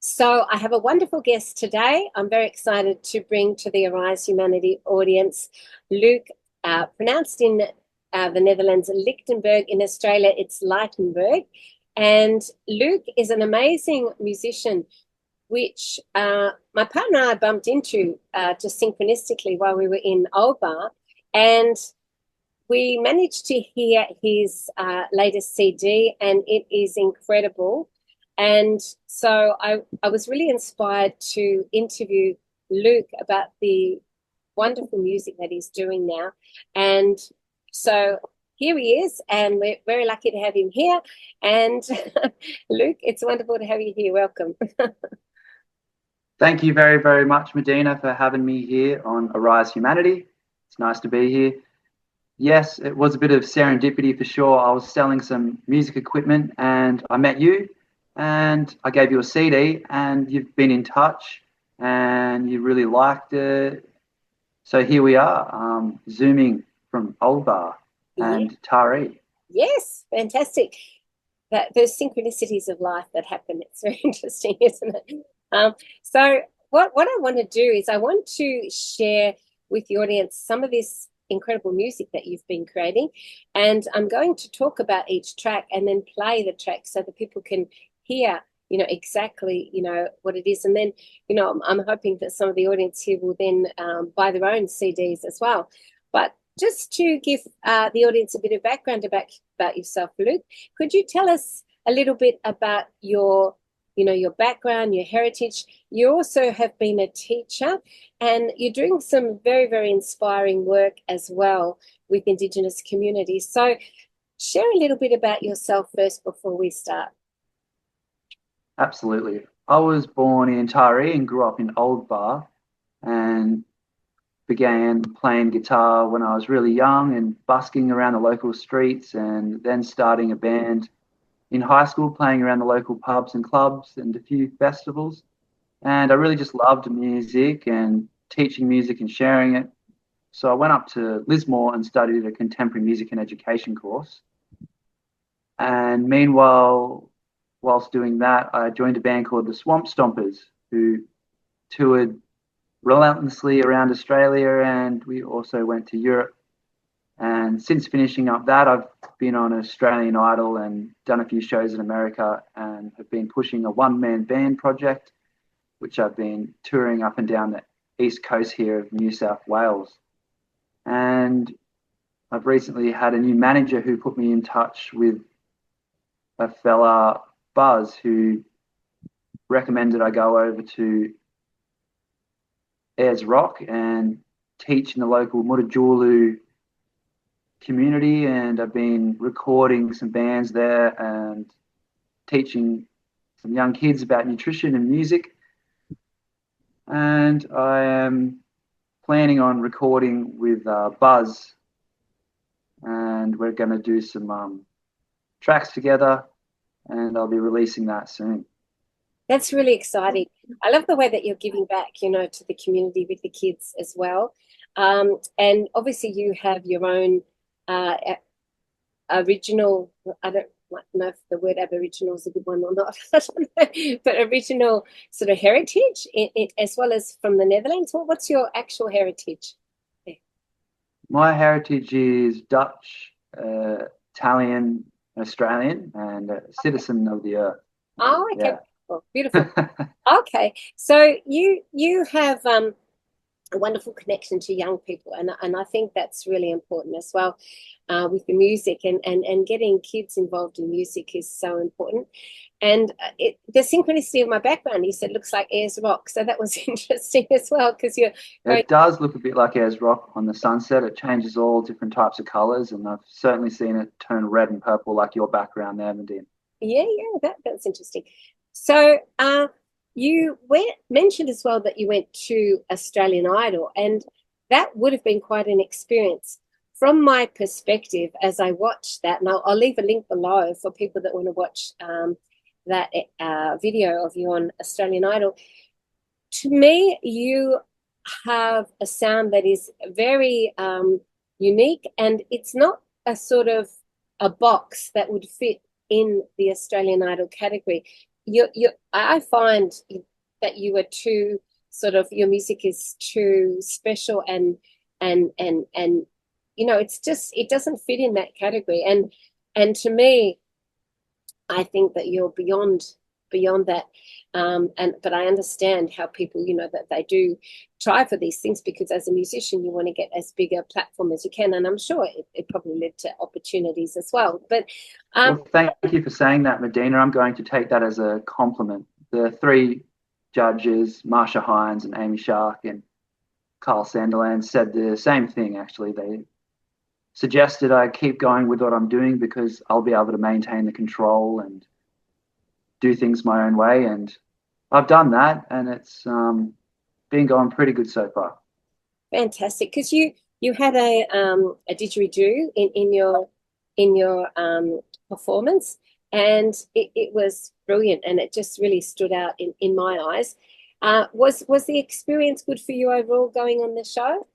So I have a wonderful guest today. I'm very excited to bring to the Arise Humanity audience Luke, pronounced in the Netherlands, Lichtenberg. In Australia, it's Ligtenberg. And Luke is an amazing musician, which my partner and I bumped into just synchronistically while we were in Old Bar. And we managed to hear his latest CD, and it is incredible. And so I was really inspired to interview Luke about the wonderful music that he's doing now. And so here he is, and we're very lucky to have him here. And Luke, it's wonderful to have you here. Welcome. Thank you very, very much, Medina, for having me here on Arise Humanity. It's nice to be here. Yes, it was a bit of serendipity for sure. I was selling some music equipment and I met you and I gave you a CD and you've been in touch and you really liked it. So here we are, Zooming from Old Bar Yeah. and Taree. Yes, fantastic. Those synchronicities of life that happen, it's very interesting, isn't it? So what I want to do is I want to share with the audience some of this incredible music that you've been creating, and I'm going to talk about each track and then play the track so that people can hear, exactly, what it is. And then, I'm hoping that some of the audience here will then buy their own CDs as well. But just to give the audience a bit of background about yourself, Luke, could you tell us a little bit about your background, your heritage? You also have been a teacher and you're doing some very, very inspiring work as well with Indigenous communities. So share a little bit about yourself first before we start. Absolutely. I was born in Taree and grew up in Old Bar and began playing guitar when I was really young and busking around the local streets and then starting a band in high school, playing around the local pubs and clubs and a few festivals. And I really just loved music and teaching music and sharing it. So I went up to Lismore and studied a contemporary music and education course. And meanwhile, whilst doing that, I joined a band called the Swamp Stompers, who toured relentlessly around Australia, and we also went to Europe. And since finishing up that, I've been on Australian Idol and done a few shows in America and have been pushing a one-man band project, which I've been touring up and down the east coast here of New South Wales. And I've recently had a new manager who put me in touch with a fella, Buzz, who recommended I go over to Ayers Rock and teach in the local Mutijulu community, and I've been recording some bands there and teaching some young kids about nutrition and music. And I am planning on recording with Buzz, and we're going to do some tracks together, and I'll be releasing that soon. That's really exciting. I love the way that you're giving back, to the community with the kids as well. And obviously you have your own original, I don't know if the word Aboriginal is a good one or not, I don't know, but original sort of heritage as well as from the Netherlands. What's your actual heritage? My heritage is Dutch, Italian, Australian, and a citizen of the earth. Oh, okay. Yeah. Oh, beautiful. Okay. So you have a wonderful connection to young people, and I think that's really important as well with the music, and getting kids involved in music is so important. And the synchronicity of my background, you said, looks like Ayers Rock, so that was interesting as well, because you're very... It does look a bit like Ayers Rock on the sunset. It changes all different types of colours, and I've certainly seen it turn red and purple like your background there, Medina. Yeah, that's interesting. So you mentioned as well that you went to Australian Idol, and that would have been quite an experience. From my perspective, as I watched that, and I'll leave a link below for people that want to watch that video of you on Australian Idol. To me, you have a sound that is very unique, and it's not a sort of a box that would fit in the Australian Idol category. I find that you are too sort of, your music is too special, and it's just, it doesn't fit in that category. And to me, I think that you're beyond that. And but I understand how people, that they do try for these things, because as a musician you want to get as big a platform as you can, and I'm sure it probably led to opportunities as well. But Well, thank you for saying that, Medina. I'm going to take that as a compliment. The three judges, Marsha Hines and Amy Shark and Carl Sanderland, said the same thing, actually. They suggested I keep going with what I'm doing because I'll be able to maintain the control and do things my own way. And I've done that, and it's been going pretty good so far. fantastic, because you had a didgeridoo in your performance, and it was brilliant, and it just really stood out in my eyes. Was the experience good for you overall going on the show?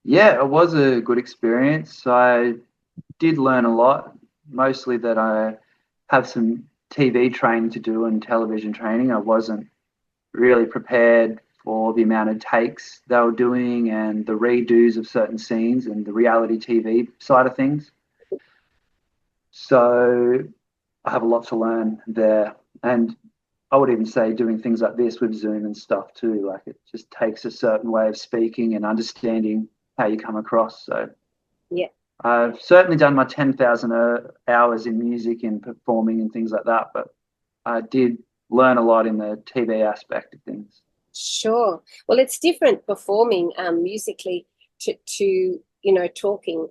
Yeah, it was a good experience. I did learn a lot, mostly that I have some TV training to do and television training. I wasn't really prepared for the amount of takes they were doing and the redos of certain scenes and the reality TV side of things. So I have a lot to learn there. And I would even say doing things like this with Zoom and stuff too, like it just takes a certain way of speaking and understanding how you come across. So Yeah. I've certainly done my 10,000 hours in music and performing and things like that, but I did learn a lot in the TV aspect of things. Sure. Well, it's different performing musically to talking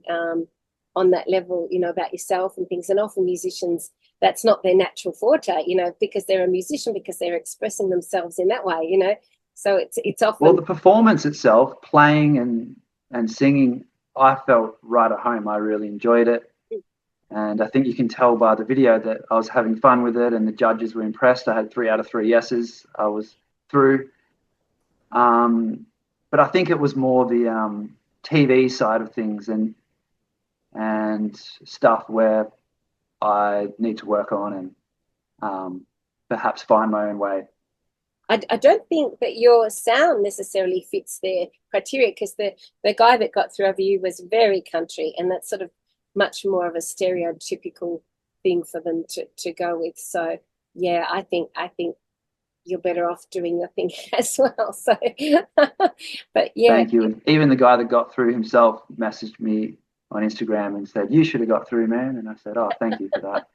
on that level, about yourself and things. And often musicians, that's not their natural forte, because they're a musician, because they're expressing themselves in that way. So it's often. Well, the performance itself, playing and singing, I felt right at home. I really enjoyed it. And I think you can tell by the video that I was having fun with it, and the judges were impressed. I had 3 out of 3 yeses. I was through. But I think it was more the TV side of things and stuff where I need to work on and perhaps find my own way. I don't think that your sound necessarily fits their criteria, because the guy that got through over you was very country, and that's sort of much more of a stereotypical thing for them to go with. So yeah, I think you're better off doing your thing as well. So, but yeah. Thank you. And even the guy that got through himself messaged me on Instagram and said, "You should have got through, man." And I said, "Oh, thank you for that."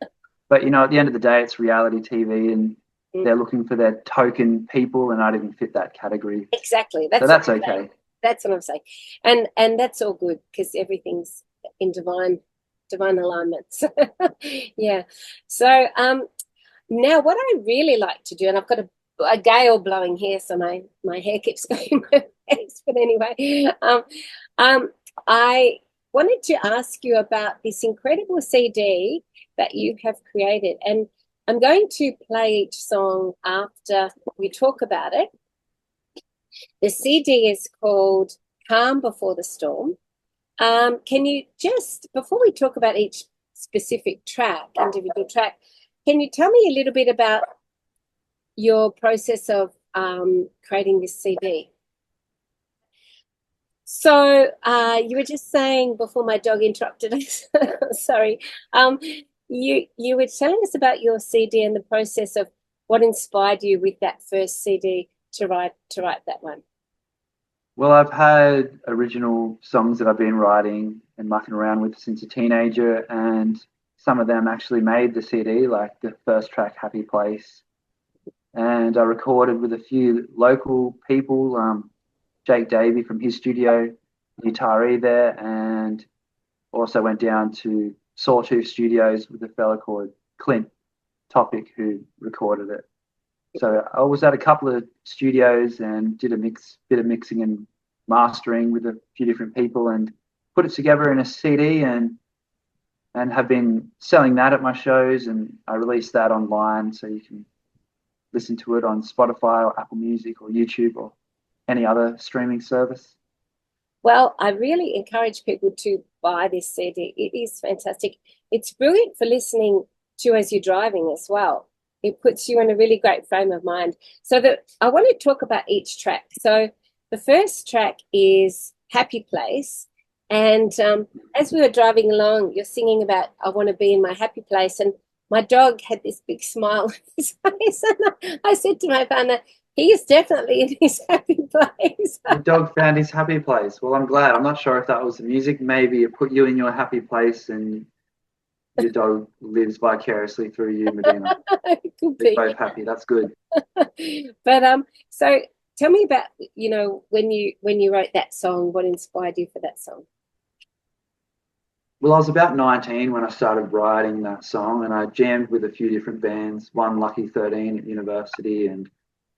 But at the end of the day, it's reality TV, and they're looking for their token people, and I didn't fit that category. Exactly. So that's okay. That's what I'm saying. And that's all good, because everything's in divine alignment. So, yeah. So now what I really like to do, and I've got a gale blowing here, so my hair keeps going my face. But anyway, I wanted to ask you about this incredible CD that you have created, and I'm going to play each song after we talk about it. The CD is called Calm Before the Storm. Can you just, before we talk about each specific individual track, can you tell me a little bit about your process of creating this CD? So you were just saying before my dog interrupted us, sorry, you were telling us about your CD and the process of what inspired you with that first CD to write that one. Well, I've had original songs that I've been writing and mucking around with since a teenager, and some of them actually made the CD, like the first track, Happy Place. And I recorded with a few local people, Jake Davey from his studio, guitarist there, and also went down to Sawtooth Studios with a fella called Clint Topic who recorded it. So I was at a couple of studios and did a bit of mixing and mastering with a few different people, and put it together in a CD, and have been selling that at my shows. And I released that online, so you can listen to it on Spotify or Apple Music or YouTube or any other streaming service. Well, I really encourage people to buy this CD. It is fantastic. It's brilliant for listening to as you're driving as well. It puts you in a really great frame of mind. So that I want to talk about each track. So the first track is Happy Place. And as we were driving along, you're singing about, I want to be in my happy place. And my dog had this big smile on his face. And I said to my partner, he is definitely in his happy place. Your dog found his happy place. Well, I'm glad. I'm not sure if that was the music. Maybe it put you in your happy place and your dog lives vicariously through you, Medina. Could We're be. both happy. That's good. But so tell me about, when you wrote that song, what inspired you for that song? Well, I was about 19 when I started writing that song, and I jammed with a few different bands, one Lucky 13 at university, and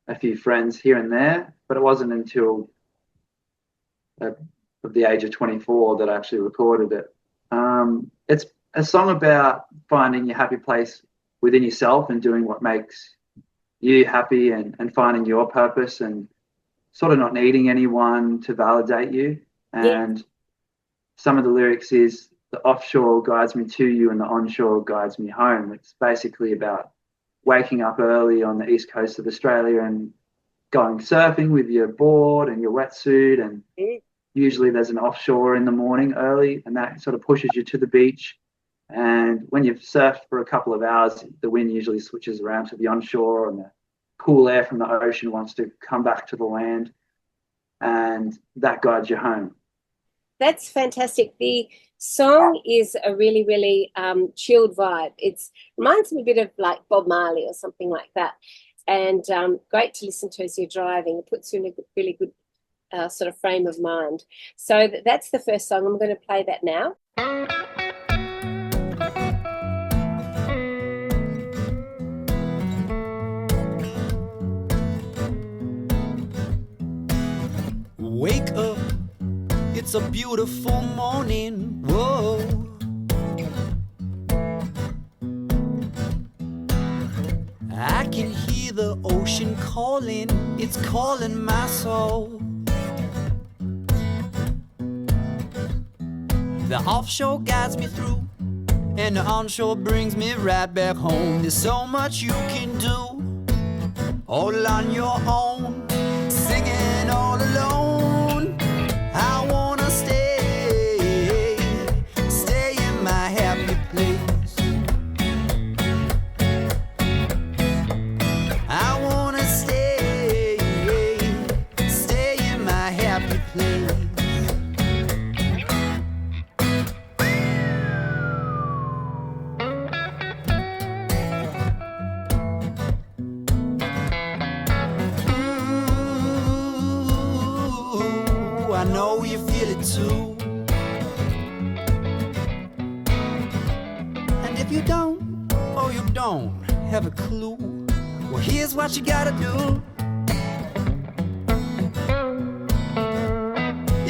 a few friends here and there. But it wasn't until at the age of 24 that I actually recorded it. It's a song about finding your happy place within yourself and doing what makes you happy, and finding your purpose, and sort of not needing anyone to validate you. And some of the lyrics is, the offshore guides me to you and the onshore guides me home. It's basically about waking up early on the east coast of Australia and going surfing with your board and your wetsuit, and usually there's an offshore in the morning early, and that sort of pushes you to the beach. And when you've surfed for a couple of hours, the wind usually switches around to the onshore, and the cool air from the ocean wants to come back to the land, and that guides you home. That's fantastic. The song is a really, really chilled vibe. It reminds me a bit of like Bob Marley or something like that. And great to listen to as you're driving. It puts you in a really good sort of frame of mind. So that's the first song. I'm going to play that now. Wake up, it's a beautiful morning. Whoa. I can hear the ocean calling, it's calling my soul. The offshore guides me through, and the onshore brings me right back home. There's so much you can do, all on your own, singing all alone. I wanna stay in my happy place. I wanna stay in my happy place. I know you feel it too. And if you don't, or you don't have a clue, well, here's what you gotta do.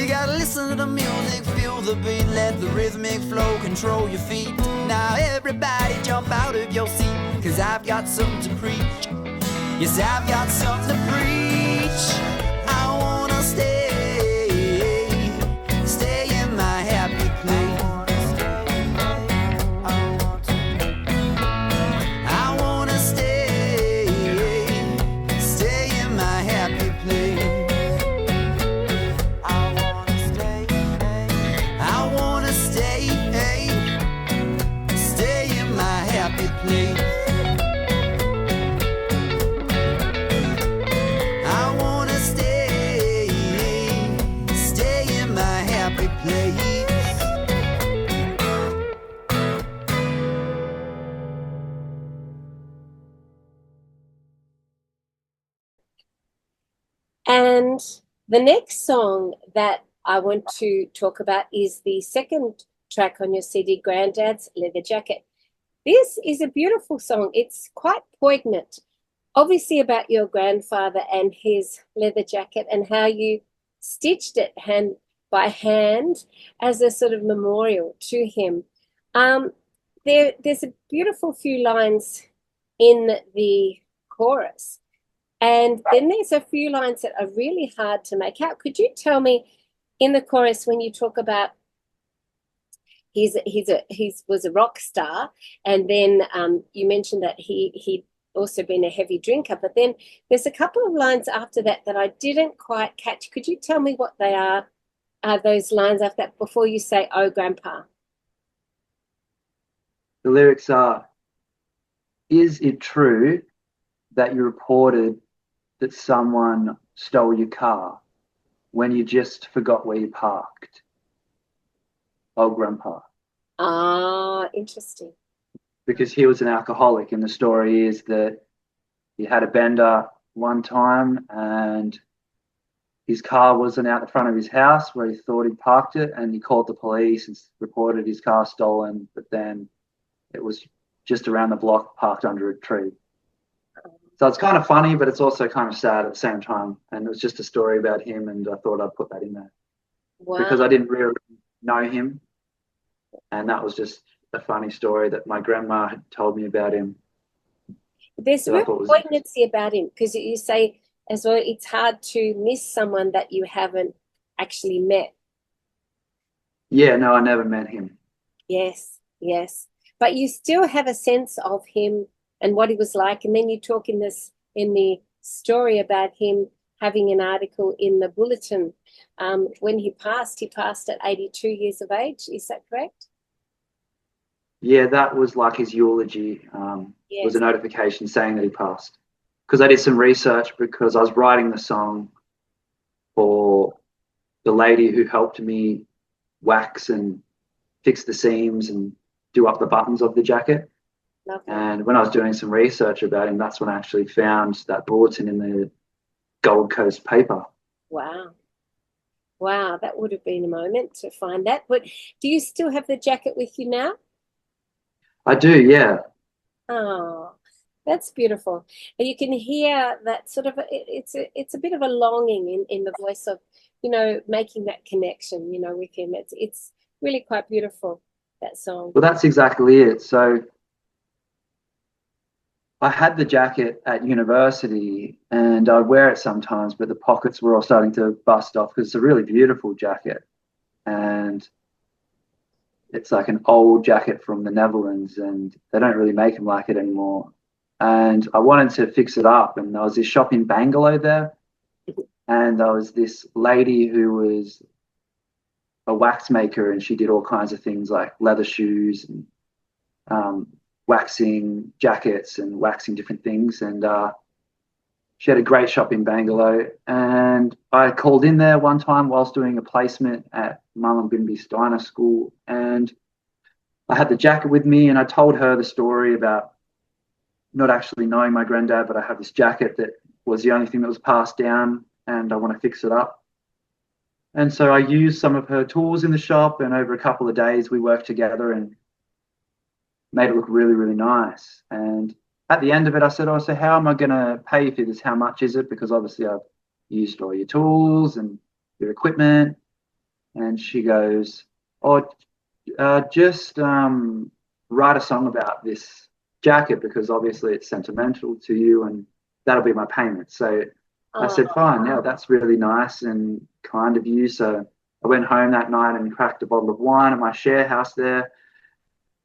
You gotta listen to the music, feel the beat, let the rhythmic flow control your feet. Now everybody jump out of your seat, 'cause I've got something to preach. Yes, I've got something to preach. I wanna stay in my happy place. I wanna stay in my happy place. I wanna stay in my happy place. I wanna stay in my happy place. And the next song that I want to talk about is the second track on your CD, Granddad's Leather Jacket. This is a beautiful song. It's quite poignant, obviously about your grandfather and his leather jacket, and how you stitched it hand by hand as a sort of memorial to him. There's a beautiful few lines in the chorus, and then there's a few lines that are really hard to make out. Could you tell me, in the chorus, when you talk about he was a rock star, and then you mentioned that he also been a heavy drinker. But then there's a couple of lines after that that I didn't quite catch. Could you tell me what they are, those lines after that, before you say, "Oh, Grandpa"? The lyrics are, "Is it true that you reported that someone stole your car when you just forgot where you parked? Oh, Grandpa." Ah, interesting. Because he was an alcoholic, and the story is that he had a bender one time and his car wasn't out the front of his house where he thought he'd parked it, and he called the police and reported his car stolen, but then it was just around the block parked under a tree. So it's kind of funny, but it's also kind of sad at the same time. And it was just a story about him, and I thought I'd put that in there. Wow. Because I didn't really know him. And that was just a funny story that my grandma had told me about him. There's real poignancy about him, because you say as well, it's hard to miss someone that you haven't actually met. Yeah, no, I never met him. Yes, yes. But you still have a sense of him and what he was like. And then you talk in the story about him having an article in the bulletin. When he passed at 82 years of age. Is that correct? Yeah, that was like his eulogy. Yes. Was a notification saying that he passed. Because I did some research, because I was writing the song for the lady who helped me wax and fix the seams and do up the buttons of the jacket. Lovely. And when I was doing some research about him, that's when I actually found that bulletin in the Gold Coast paper. Wow. Wow, that would have been a moment to find that. But do you still have the jacket with you now? I do, yeah. Oh, that's beautiful. And you can hear that sort of, it's a bit of a longing in the voice of, making that connection, with him. It's really quite beautiful, that song. Well, that's exactly it. So I had the jacket at university and I'd wear it sometimes, but the pockets were all starting to bust off, because it's a really beautiful jacket. And it's like an old jacket from the Netherlands, and they don't really make them like it anymore. And I wanted to fix it up, and there was this shop in Bangalore there, and there was this lady who was a wax maker, and she did all kinds of things like leather shoes and waxing jackets and waxing different things. And she had a great shop in Bangalore, and I called in there one time whilst doing a placement at Mullumbimby Steiner School, and I had the jacket with me, and I told her the story about not actually knowing my granddad, but I have this jacket that was the only thing that was passed down, and I want to fix it up. And so I used some of her tools in the shop, and over a couple of days we worked together and made it look really, really nice. And at the end of it, I said, "Oh, so how am I going to pay you for this? How much is it? Because obviously I've used all your tools and your equipment." And she goes, "Oh, just write a song about this jacket, because obviously it's sentimental to you, and that'll be my payment." So I said, "Fine, yeah, that's really nice and kind of you." So I went home that night and cracked a bottle of wine at my share house there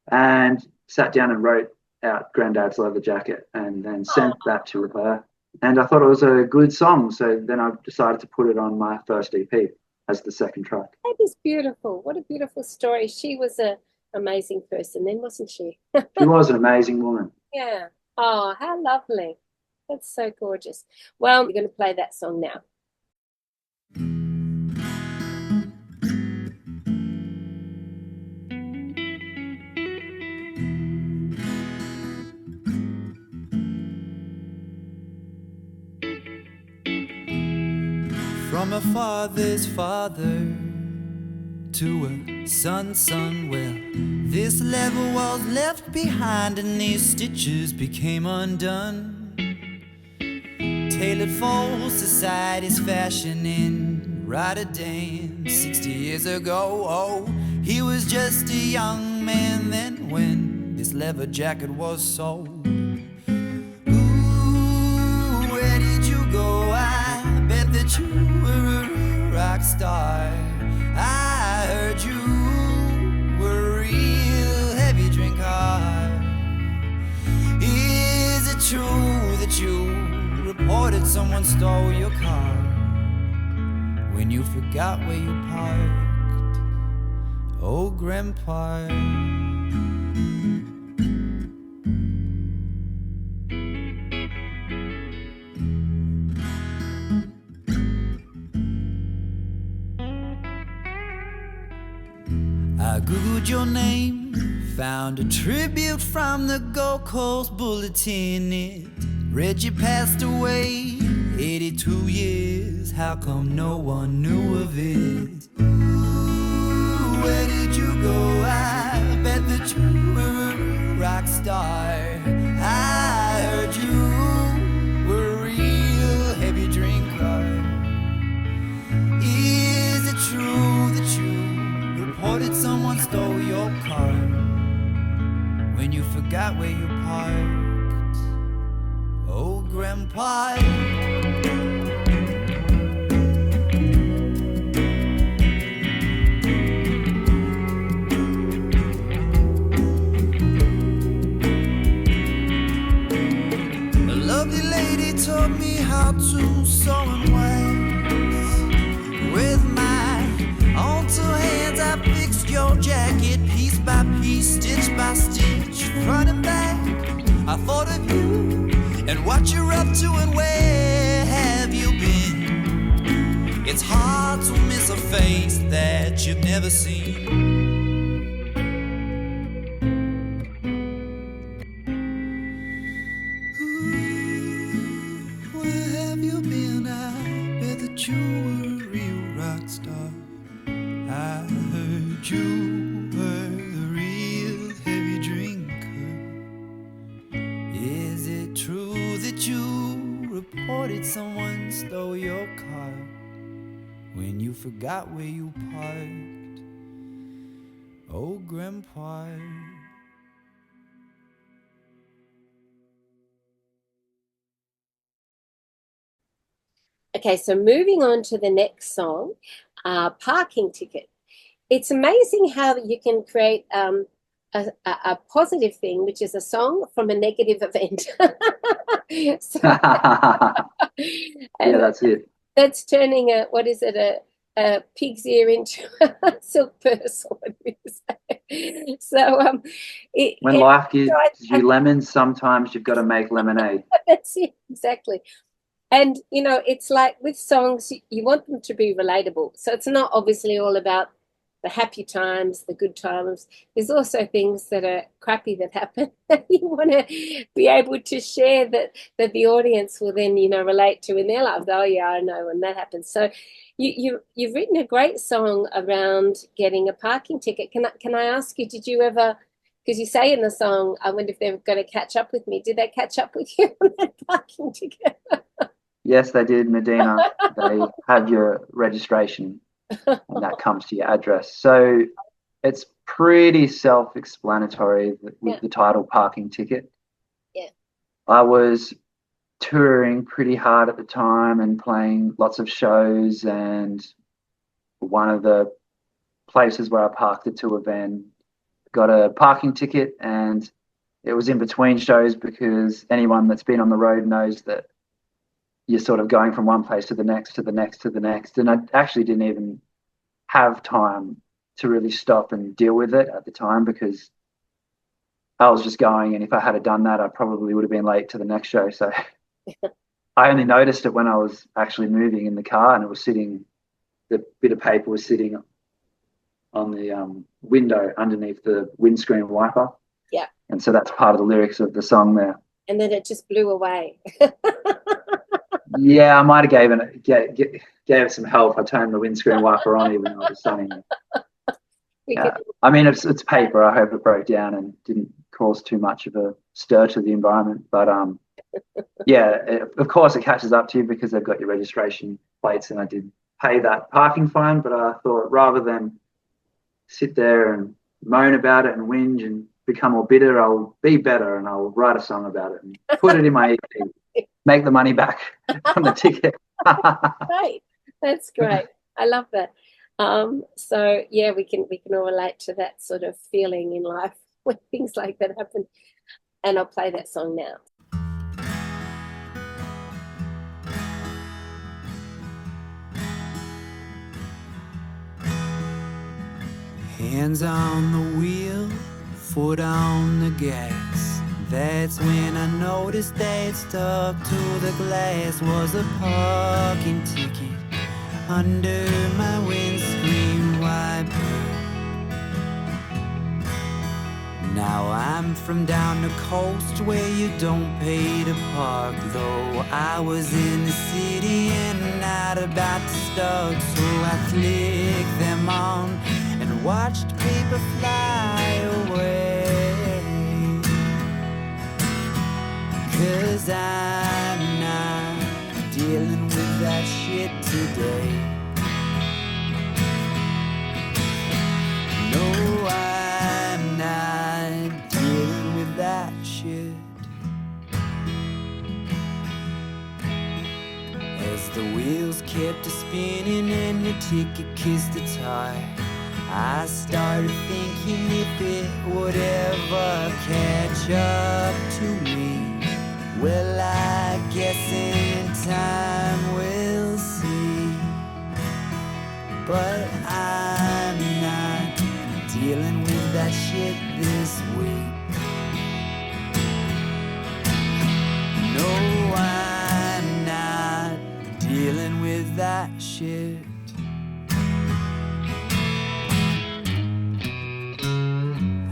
and sat down and wrote out Granddad's leather jacket, and then sent that to her. And I thought it was a good song, so then I decided to put it on my first EP as the second track. That is beautiful. What a beautiful story. She was an amazing person then, wasn't she? She was an amazing woman. Yeah. Oh, how lovely. That's so gorgeous. Well, we're going to play that song now. From a father's father to a son's son, well, this level was left behind and these stitches became undone. Tailored for society's fashion in Rotterdam 60 years ago. Oh, he was just a young man then when this leather jacket was sold. Ooh, where did you go? I bet that you were a real rock star. I heard you were a real heavy drinker. Is it true that you reported someone stole your car when you forgot where you parked? Oh, Grandpa. I googled your name, found a tribute from the Gold Coast Bulletin. It read you passed away, 82 years. How come no one knew of it? Ooh, where did you go? I bet that you were a rock star. I heard you were a real heavy drinker. Is it true that you reported someone stole your car when you forgot where you parked? Oh, Grandpa. A lovely lady taught me how to sew and wax. With my own two hands I fixed your jacket, piece by piece, stitch by stitch, front and back. I thought of you and what you're up to and where have you been. It's hard to miss a face that you've never seen. Ooh, where have you been? I bet that you were a real rock star. I heard you were a real heavy drinker. Is it true that you reported someone stole your car when you forgot where you parked? Oh, Grandpa. Okay, so moving on to the next song, Parking Ticket. It's amazing how you can create a positive thing, which is a song, from a negative event. So, Yeah, that's it. That's turning a pig's ear into a silk purse, or what do you say? So When life gives you lemons, sometimes you've got to make lemonade. that's it, exactly. And, you know, it's like with songs, you want them to be relatable. So it's not obviously all about the happy times, the good times. There's also things that are crappy that happen that you want to be able to share, that the audience will then, you know, relate to in their lives. Oh, yeah, I know when that happens. So you've written a great song around getting a parking ticket. Can I ask you, did you ever, because you say in the song, I wonder if they're going to catch up with me. Did they catch up with you on that parking ticket? Yes, they did, Medina. They have your registration and that comes to your address. So it's pretty self-explanatory with the title Parking Ticket. Yeah. I was touring pretty hard at the time and playing lots of shows, and one of the places where I parked it to a van got a parking ticket, and it was in between shows because anyone that's been on the road knows that you're sort of going from one place to the next, to the next, to the next. And I actually didn't even have time to really stop and deal with it at the time because I was just going. And if I had done that, I probably would have been late to the next show. So I only noticed it when I was actually moving in the car, and it was sitting, the bit of paper was sitting on the window underneath the windscreen wiper. Yeah. And so that's part of the lyrics of the song there. And then it just blew away. Yeah, I might have gave it some help. I turned the windscreen wiper on even though I was sunning it. Yeah. I mean, it's paper. I hope it broke down and didn't cause too much of a stir to the environment. But yeah, of course it catches up to you because they've got your registration plates, and I did pay that parking fine. But I thought rather than sit there and moan about it and whinge and become all bitter, I'll be better and I'll write a song about it and put it in my EP, make the money back from the ticket. Great, that's great. I love that. So yeah, we can all relate to that sort of feeling in life when things like that happen. And I'll play that song now. Hands on the wheel, foot on the gas. That's when I noticed that stuck to the glass was a parking ticket under my windscreen wiper. Now I'm from down the coast where you don't pay to park, though I was in the city and not about to start, so I clicked them on and watched people fly away. 'Cause I'm not dealing with that shit today. No, I'm not dealing with that shit. As the wheels kept spinning and the ticket kissed the tire, I started thinking if it would ever catch up to me. Well, I guess in time we'll see. But I'm not dealing with that shit this week. No, I'm not dealing with that shit.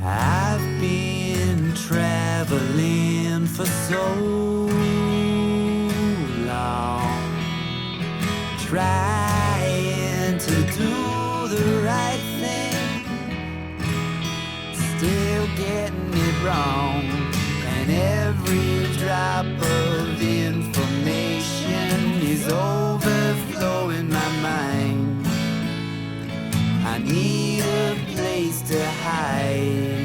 I've been traveling for so long, trying to do the right thing, still getting it wrong, and every drop of information is overflowing my mind. I need a place to hide.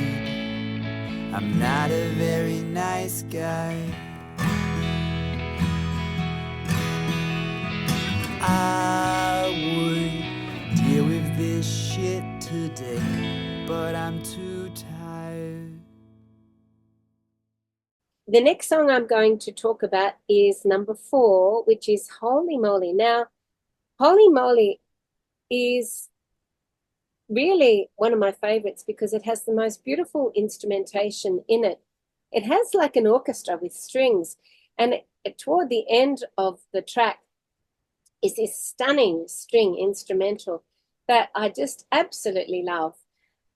I'm not a very nice guy. I would deal with this shit today, but I'm too tired. The next song I'm going to talk about is number 4, which is Holy Moly. Now, Holy Moly is really one of my favorites because it has the most beautiful instrumentation in it. It has like an orchestra with strings, and toward the end of the track is this stunning string instrumental that I just absolutely love.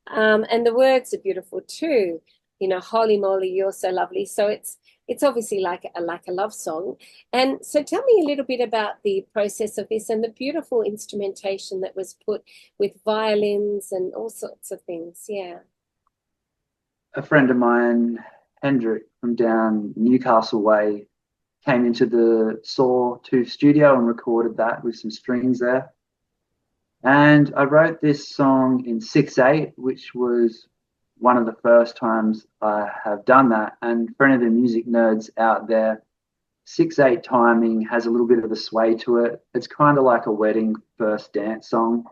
And the words are beautiful too. You know, holy moly, you're so lovely. So it's obviously like a love song. And so tell me a little bit about the process of this and the beautiful instrumentation that was put with violins and all sorts of things. Yeah. A friend of mine, Hendrik, from down Newcastle way, came into the Sawtooth studio and recorded that with some strings there. And I wrote this song in 6/8, which was one of the first times I have done that. And for any of the music nerds out there, 6/8 timing has a little bit of a sway to it. It's kind of like a wedding first dance song.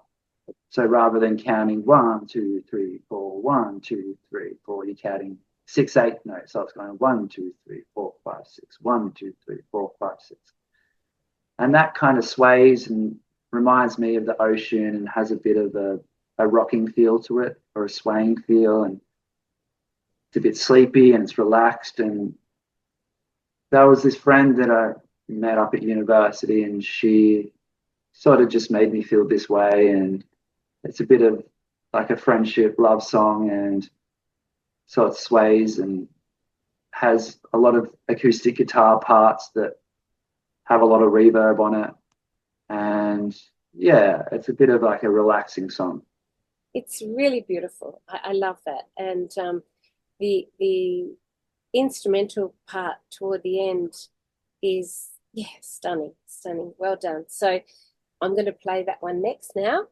So rather than counting 1, 2, 3, 4, 1, 2, 3, 4, you're counting 6/8 notes. So it's going 1, 2, 3, 4, 5, 6, 1, 2, 3, 4, 5, 6. And that kind of sways and reminds me of the ocean and has a bit of a rocking feel to it, or a swaying feel, and it's a bit sleepy and it's relaxed. And there was this friend that I met up at university, and she sort of just made me feel this way. And it's a bit of like a friendship love song, and so it sways and has a lot of acoustic guitar parts that have a lot of reverb on it. And yeah, it's a bit of like a relaxing song. It's really beautiful. I love that. And the instrumental part toward the end is, yeah, stunning, stunning. Well done. So I'm going to play that one next now.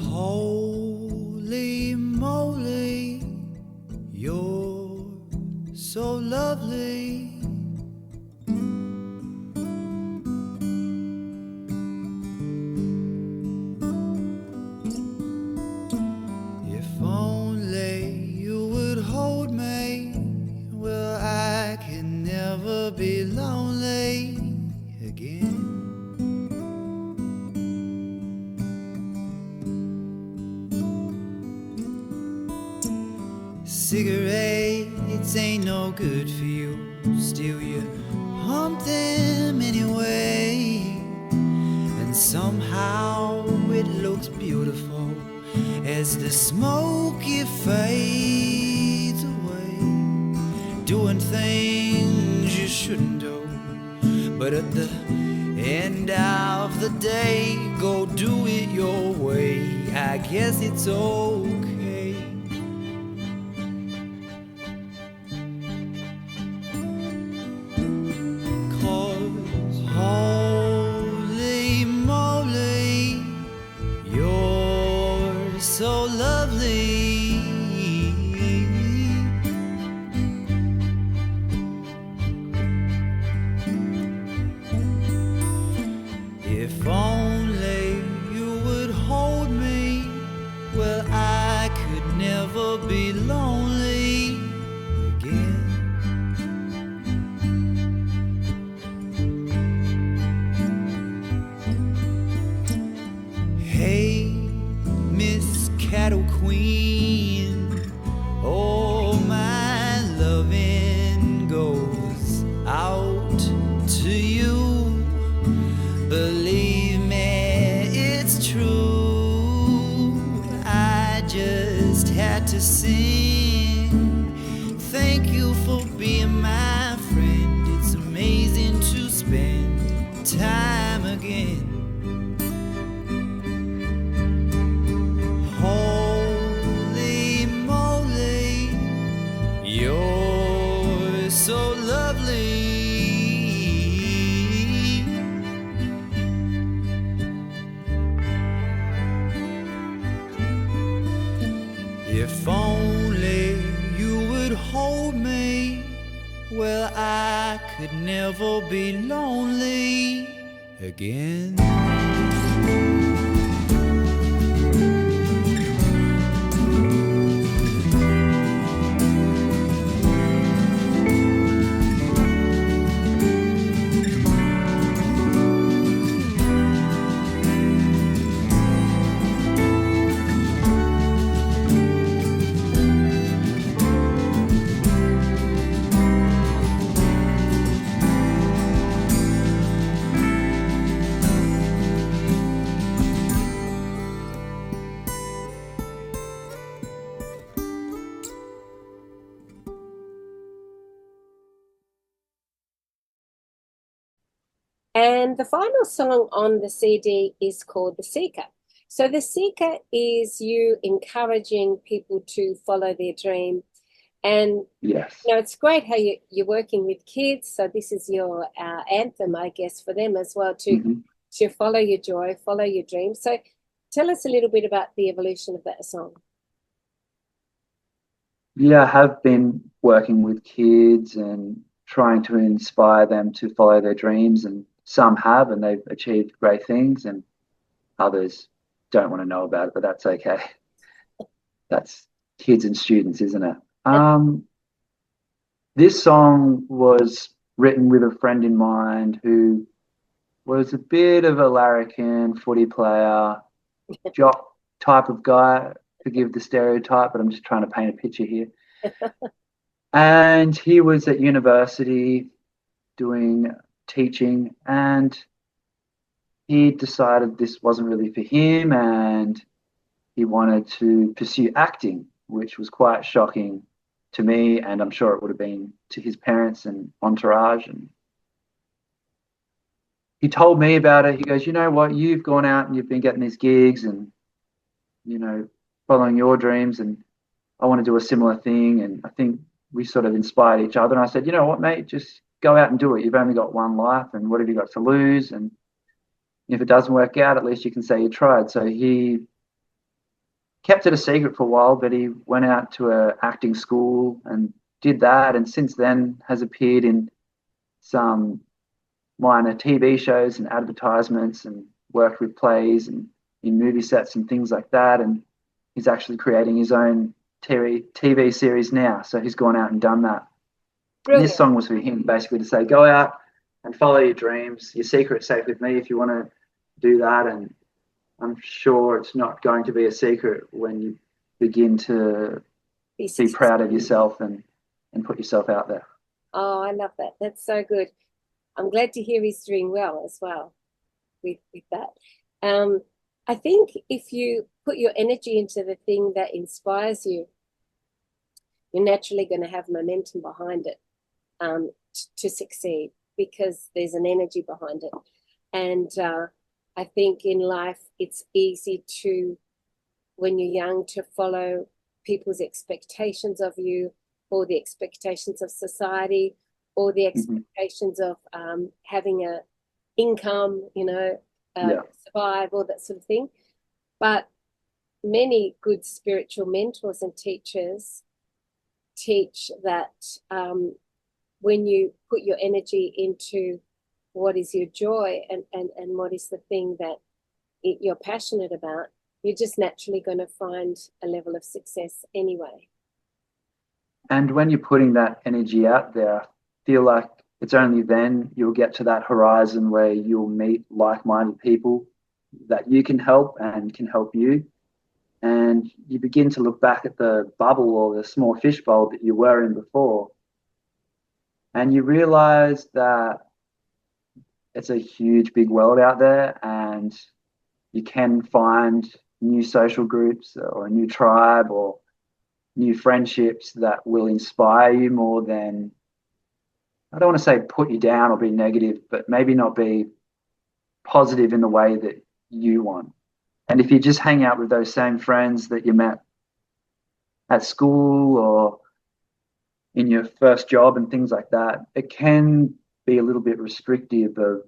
Holy moly, you're so lovely. If only you would hold me, well, I can never be lonely again. Cigarettes ain't no good for you, still you pump them anyway. And somehow it looks beautiful as the smoke it fades away. Doing things you shouldn't do, but at the end of the day, go do it your way. I guess it's okay. 'Cause holy moly, you're so lovely. If only you would hold me, well, I could never be lonely again. Hey, Miss Cattle Queen, oh, my loving goes out to you. Believe me, it's true. I just had to sing. Thank you for being my friend. It's amazing to spend time again. Holy moly, you're so lovely. If only you would hold me, well, I could never be lonely again. And the final song on the CD is called The Seeker. So The Seeker is you encouraging people to follow their dream. And Yes. you know, it's great how you're working with kids. So this is your anthem, I guess, for them as well, to follow your joy, follow your dream. So tell us a little bit about the evolution of that song. Yeah, I have been working with kids and trying to inspire them to follow their dreams, and some have, and they've achieved great things, and others don't want to know about it, but that's okay. That's kids and students, isn't it? This song was written with a friend in mind who was a bit of a larrikin footy player, jock type of guy, forgive the stereotype, but I'm just trying to paint a picture here. And he was at university doing teaching, and he decided this wasn't really for him, and he wanted to pursue acting, which was quite shocking to me, and I'm sure it would have been to his parents and entourage. And he told me about it. He goes, you know what, you've gone out and you've been getting these gigs, and, you know, following your dreams, and I want to do a similar thing. And I think we sort of inspired each other. And I said, you know what, mate, just go out and do it. You've only got one life, and what have you got to lose? And if it doesn't work out, at least you can say you tried. So he kept it a secret for a while, but he went out to a acting school and did that. And since then has appeared in some minor TV shows and advertisements, and worked with plays and in movie sets and things like that. And he's actually creating his own TV series now. So he's gone out and done that. And this song was for him, basically to say, go out and follow your dreams. Your secret's safe with me if you want to do that. And I'm sure it's not going to be a secret when you begin to be proud of yourself and put yourself out there. Oh, I love that. That's so good. I'm glad to hear he's doing well as well with that. I think if you put your energy into the thing that inspires you, you're naturally going to have momentum behind it to succeed, because there's an energy behind it. And I think in life it's easy to, when you're young, to follow people's expectations of you, or the expectations of society, or the expectations of having a income, survive, all that sort of thing. But many good spiritual mentors and teachers teach that when you put your energy into what is your joy and what is the thing that you're passionate about, you're just naturally going to find a level of success anyway. And when you're putting that energy out there, I feel like it's only then you'll get to that horizon where you'll meet like-minded people that you can help and can help you. And you begin to look back at the bubble or the small fishbowl that you were in before, and you realize that it's a huge, big world out there, and you can find new social groups or a new tribe or new friendships that will inspire you more than, I don't want to say put you down or be negative, but maybe not be positive in the way that you want. And if you just hang out with those same friends that you met at school or in your first job and things like that, it can be a little bit restrictive of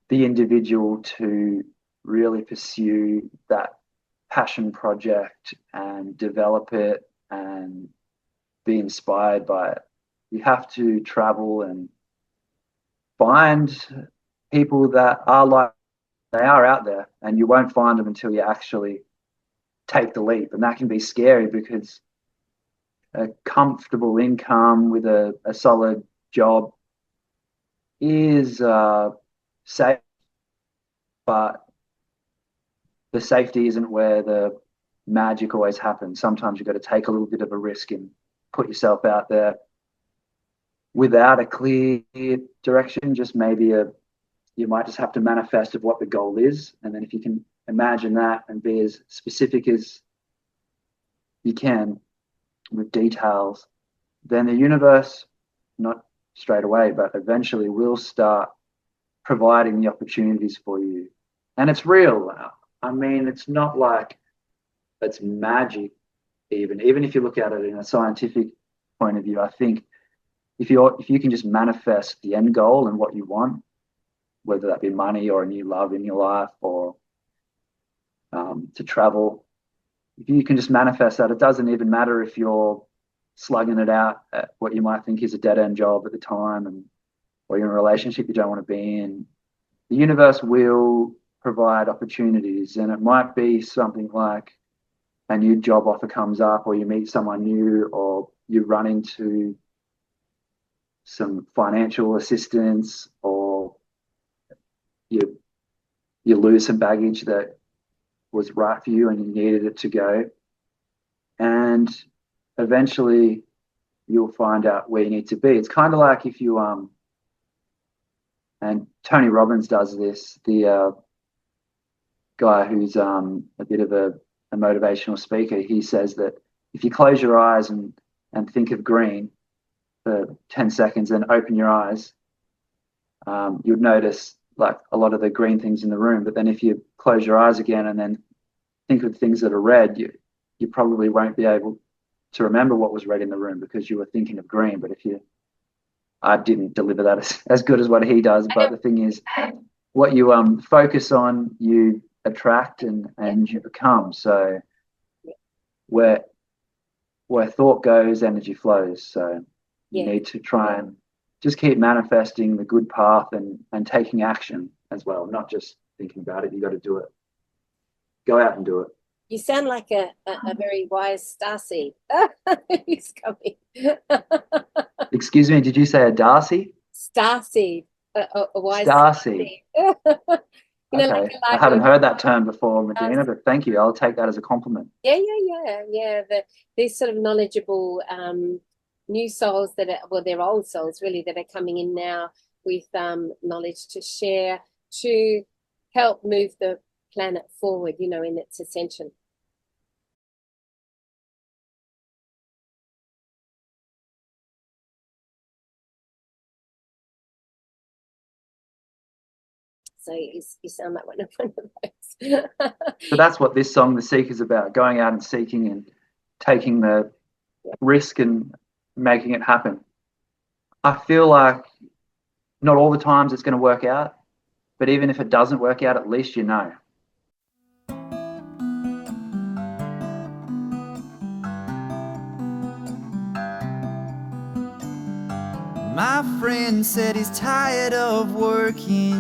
the individual to really pursue that passion project and develop it and be inspired by it. You have to travel and find people that are like they are out there, and you won't find them until you actually take the leap. And that can be scary, because a comfortable income with a solid job is safe, but the safety isn't where the magic always happens. Sometimes you've got to take a little bit of a risk and put yourself out there without a clear direction. Just maybe you might just have to manifest of what the goal is. And then if you can imagine that and be as specific as you can with details, then the universe, not straight away, but eventually will start providing the opportunities for you. And it's real. I mean, it's not like it's magic, even if you look at it in a scientific point of view. I think if you can just manifest the end goal and what you want, whether that be money or a new love in your life or to travel, if you can just manifest that, it doesn't even matter if you're slugging it out at what you might think is a dead-end job at the time, or you're in a relationship you don't want to be in. The universe will provide opportunities, and it might be something like a new job offer comes up, or you meet someone new, or you run into some financial assistance, or you lose some baggage that was right for you and you needed it to go. And eventually you'll find out where you need to be. It's kind of like if you and Tony Robbins does this, the guy who's a bit of a motivational speaker. He says that if you close your eyes and think of green for 10 seconds and open your eyes, you'd notice like a lot of the green things in the room. But then if you close your eyes again and then think of things that are red, you probably won't be able to remember what was red in the room because you were thinking of green. But I didn't deliver that as good as what he does. But the thing is, what you focus on, you attract and you become. So where thought goes, energy flows. So you need to try and just keep manifesting the good path and taking action as well, not just thinking about it. You got to do it. Go out and do it. You sound like a very wise starseed. He's coming. Excuse me, did you say a Darcy? Starseed. A wise starseed. You know, okay. like I haven't heard that term before, Medina, but thank you. I'll take that as a compliment. Yeah. These sort of knowledgeable new souls that are, well, they're old souls really, that are coming in now with knowledge to share, to help move the planet forward, you know, in its ascension. So you sound like one of those. So that's what this song, The Seek, is about, going out and seeking and taking the risk and making it happen. I feel like not all the times it's going to work out, but even if it doesn't work out, at least you know. My friend said he's tired of working,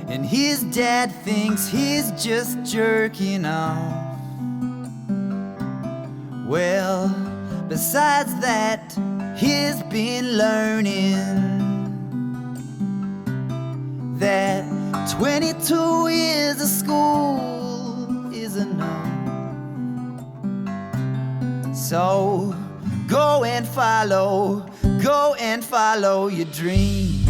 and his dad thinks he's just jerking off. Well, besides that, he's been learning that 22 years of school is enough. So go and follow your dreams.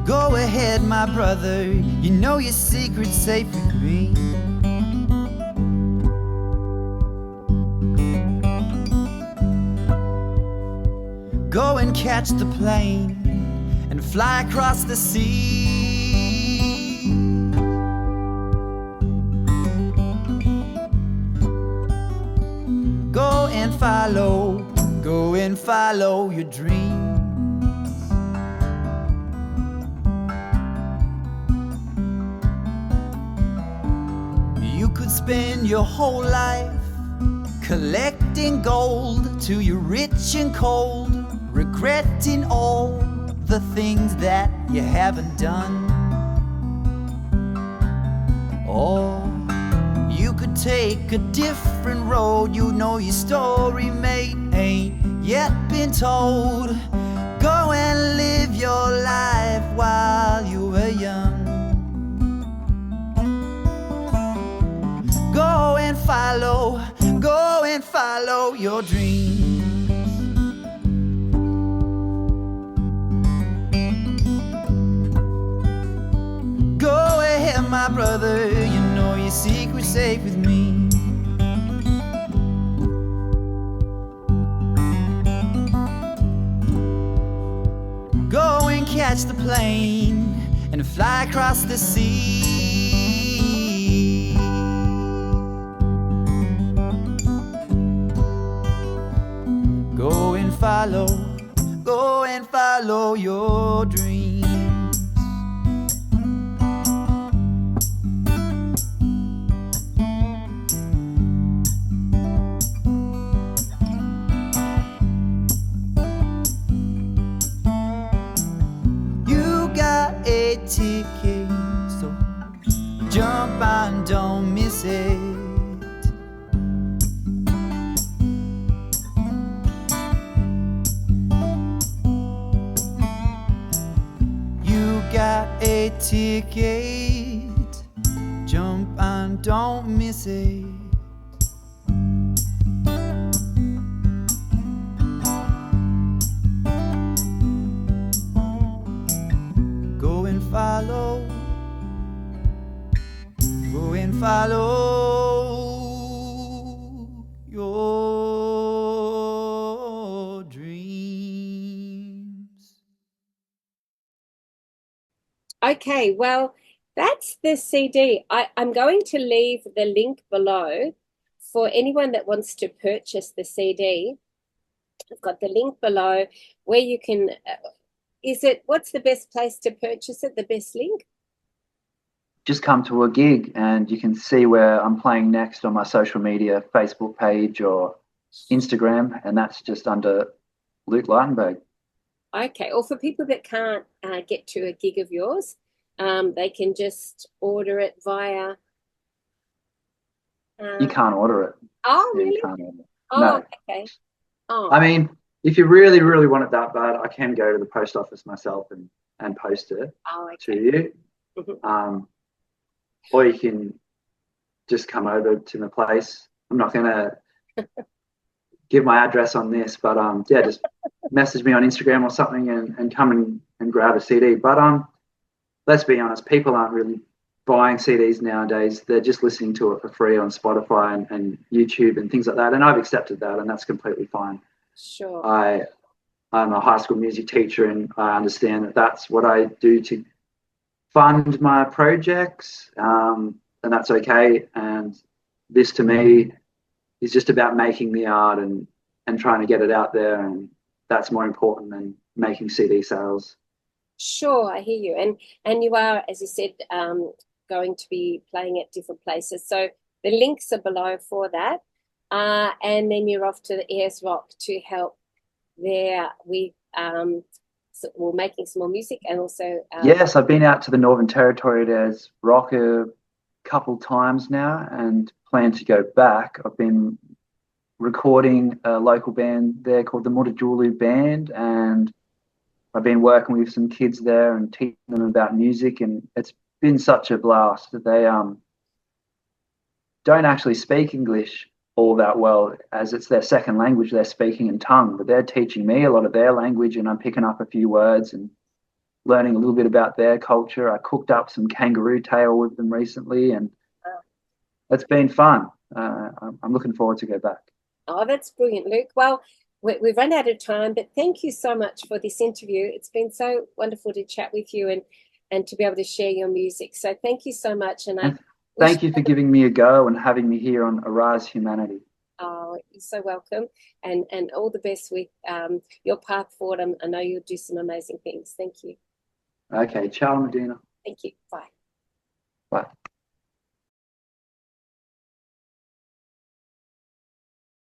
Go ahead, my brother, you know your secret's safe with me. Go and catch the plane and fly across the sea. Go and follow your dreams. You could spend your whole life collecting gold till you're rich and cold, regretting all the things that you haven't done. Or you could take a different road. You know your story, mate, ain't yet been told. Go and live your life while you were young. Go and follow your dreams. Go ahead, my brother, you know your secret's safe with me. Go and catch the plane and fly across the sea. Go and follow your dreams. Ticket, so jump on, don't miss it. You got a ticket, jump on, don't miss it. Go and follow your dreams. Okay, well, that's the CD. I'm going to leave the link below for anyone that wants to purchase the CD. I've got the link below where you can, what's the best place to purchase it, the best link? Just come to a gig and you can see where I'm playing next on my social media, Facebook page or Instagram, and that's just under Luke Ligtenberg. Okay, or for people that can't get to a gig of yours, they can just order it via. You can't order it. Oh, Yeah, you really? can't order it. Oh, No. okay. Oh, I mean, if you really, really want it that bad, I can go to the post office myself and post it to okay. you. Mhm. Or you can just come over to my place. I'm not going to give my address on this, but yeah, just message me on Instagram or something and come and grab a CD. But let's be honest, people aren't really buying CDs nowadays. They're just listening to it for free on Spotify and YouTube and things like that. And I've accepted that, and that's completely fine. Sure. I'm a high school music teacher, and I understand that that's what I do to fund my projects, and that's okay. And this to me is just about making the art and trying to get it out there, and that's more important than making CD sales. Sure, I hear you. And you are, as you said, going to be playing at different places. So the links are below for that. And then you're off to the Ayers Rock to help there with making some more music and also Yes, I've been out to the Northern Territory at Ayers Rock a couple times now and plan to go back. I've been recording a local band there called the Muttajulu Band, and I've been working with some kids there and teaching them about music, and it's been such a blast. They don't actually speak English all that well, as it's their second language. They're speaking in tongue, but they're teaching me a lot of their language, and I'm picking up a few words and learning a little bit about their culture. I cooked up some kangaroo tail with them recently, and it's been fun. I'm looking forward to go back. Oh, that's brilliant, Luke. Well, we've run out of time, but thank you so much for this interview. It's been so wonderful to chat with you and to be able to share your music. So thank you so much. And thank you for giving me a go and having me here on Arise Humanity. Oh, you're so welcome. And all the best with your path forward. I know you'll do some amazing things. Thank you. Okay, ciao, Medina. Thank you. Bye. Bye.